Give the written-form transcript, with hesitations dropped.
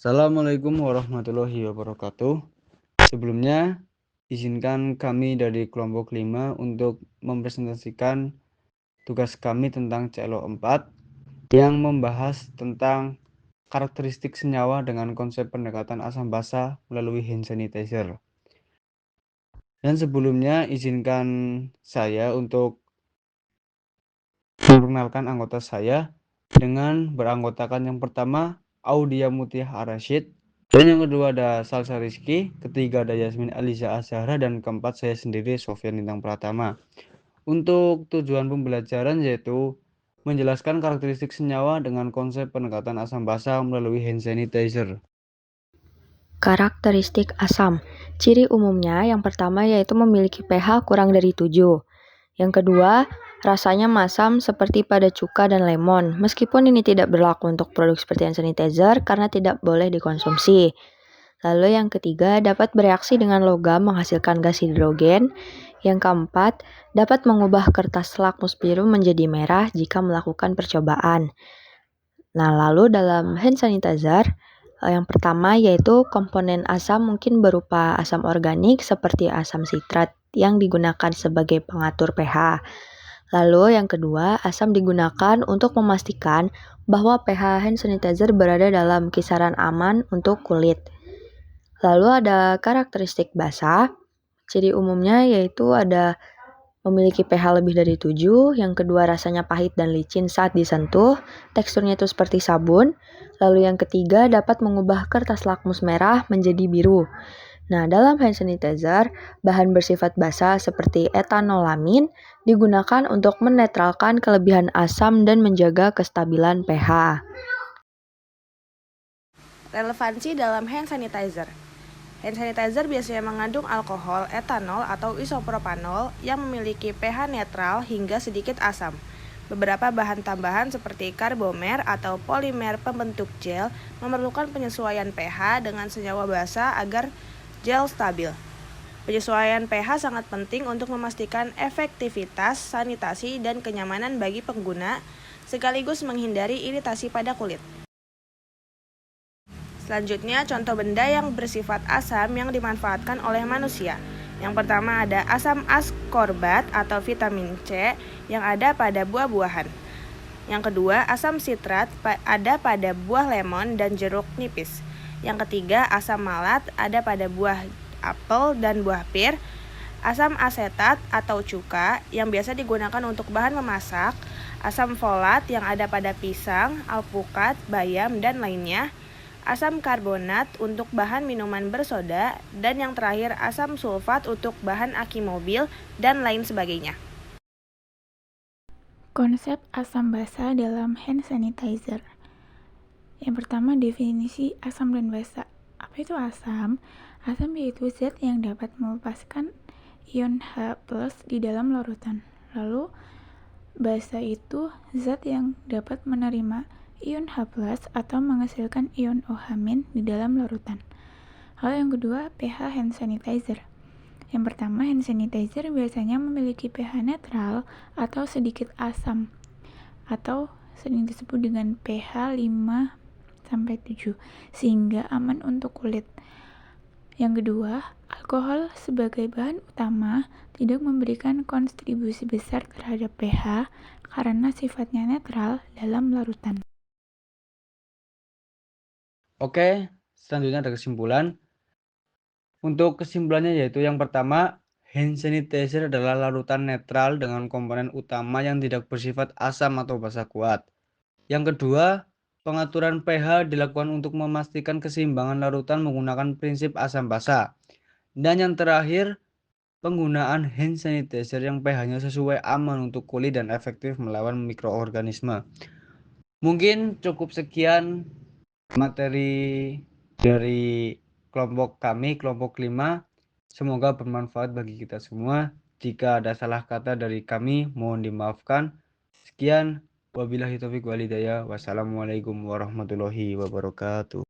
Assalamualaikum warahmatullahi wabarakatuh. Sebelumnya, izinkan kami dari kelompok 5 untuk mempresentasikan tugas kami tentang CLO4 yang membahas tentang karakteristik senyawa dengan konsep pendekatan asam basa melalui hand sanitizer. Dan sebelumnya, izinkan saya untuk memperkenalkan anggota saya dengan beranggotakan yang pertama Audia Mutiah Arasyid, dan yang kedua ada Salsa Rizky, ketiga ada Yasmin Aliza Azhara, dan keempat saya sendiri Sofyan Lintang Pratama. Untuk tujuan pembelajaran yaitu menjelaskan karakteristik senyawa dengan konsep pendekatan asam basa melalui hand sanitizer. Karakteristik asam. Ciri umumnya yang pertama yaitu memiliki pH kurang dari 7. Yang kedua, rasanya masam seperti pada cuka dan lemon. Meskipun ini tidak berlaku untuk produk seperti hand sanitizer karena tidak boleh dikonsumsi. Lalu yang ketiga, dapat bereaksi dengan logam menghasilkan gas hidrogen. Yang keempat, dapat mengubah kertas lakmus biru menjadi merah jika melakukan percobaan. Nah, lalu dalam hand sanitizer, yang pertama yaitu komponen asam mungkin berupa asam organik seperti asam sitrat yang digunakan sebagai pengatur pH. Lalu yang kedua, asam digunakan untuk memastikan bahwa pH hand sanitizer berada dalam kisaran aman untuk kulit. Lalu ada karakteristik basa. Ciri umumnya yaitu ada memiliki pH lebih dari 7, yang kedua rasanya pahit dan licin saat disentuh, teksturnya itu seperti sabun, lalu yang ketiga dapat mengubah kertas lakmus merah menjadi biru. Nah, dalam hand sanitizer, bahan bersifat basa seperti etanolamin digunakan untuk menetralkan kelebihan asam dan menjaga kestabilan pH. Relevansi dalam hand sanitizer. Hand sanitizer biasanya mengandung alkohol, etanol, atau isopropanol yang memiliki pH netral hingga sedikit asam. Beberapa bahan tambahan seperti karbomer atau polimer pembentuk gel memerlukan penyesuaian pH dengan senyawa basa agar gel stabil. Penyesuaian pH sangat penting untuk memastikan efektivitas, sanitasi, dan kenyamanan bagi pengguna, sekaligus menghindari iritasi pada kulit. Selanjutnya, contoh benda yang bersifat asam yang dimanfaatkan oleh manusia. Yang pertama ada asam askorbat atau vitamin C yang ada pada buah-buahan. Yang kedua, asam sitrat ada pada buah lemon dan jeruk nipis. Yang ketiga, asam malat ada pada buah apel dan buah pir. Asam asetat atau cuka yang biasa digunakan untuk bahan memasak. Asam folat yang ada pada pisang, alpukat, bayam, dan lainnya. Asam karbonat untuk bahan minuman bersoda, dan yang terakhir asam sulfat untuk bahan aki mobil, dan lain sebagainya. Konsep asam basa dalam hand sanitizer. Yang pertama, definisi asam dan basa. Apa itu asam? Asam yaitu zat yang dapat melepaskan ion H+ di dalam larutan. Lalu, basa itu zat yang dapat menerima ion H+ atau menghasilkan ion OH- di dalam larutan. Hal yang kedua, pH hand sanitizer. Yang pertama, hand sanitizer biasanya memiliki pH netral atau sedikit asam, atau sering disebut dengan pH 5-7, sehingga aman untuk kulit. Yang kedua, alkohol sebagai bahan utama tidak memberikan kontribusi besar terhadap pH karena sifatnya netral dalam larutan. Oke, selanjutnya ada kesimpulan. Untuk kesimpulannya yaitu yang pertama, hand sanitizer adalah larutan netral dengan komponen utama yang tidak bersifat asam atau basa kuat. Yang kedua, pengaturan pH dilakukan untuk memastikan keseimbangan larutan menggunakan prinsip asam basa. Dan yang terakhir, penggunaan hand sanitizer yang pH-nya sesuai aman untuk kulit dan efektif melawan mikroorganisme. Mungkin cukup sekian materi dari kelompok kami, kelompok 5. Semoga bermanfaat bagi kita semua. Jika ada salah kata dari kami, mohon dimaafkan. Sekian, wabillahi taufiq walhidayah. Wassalamualaikum warahmatullahi wabarakatuh.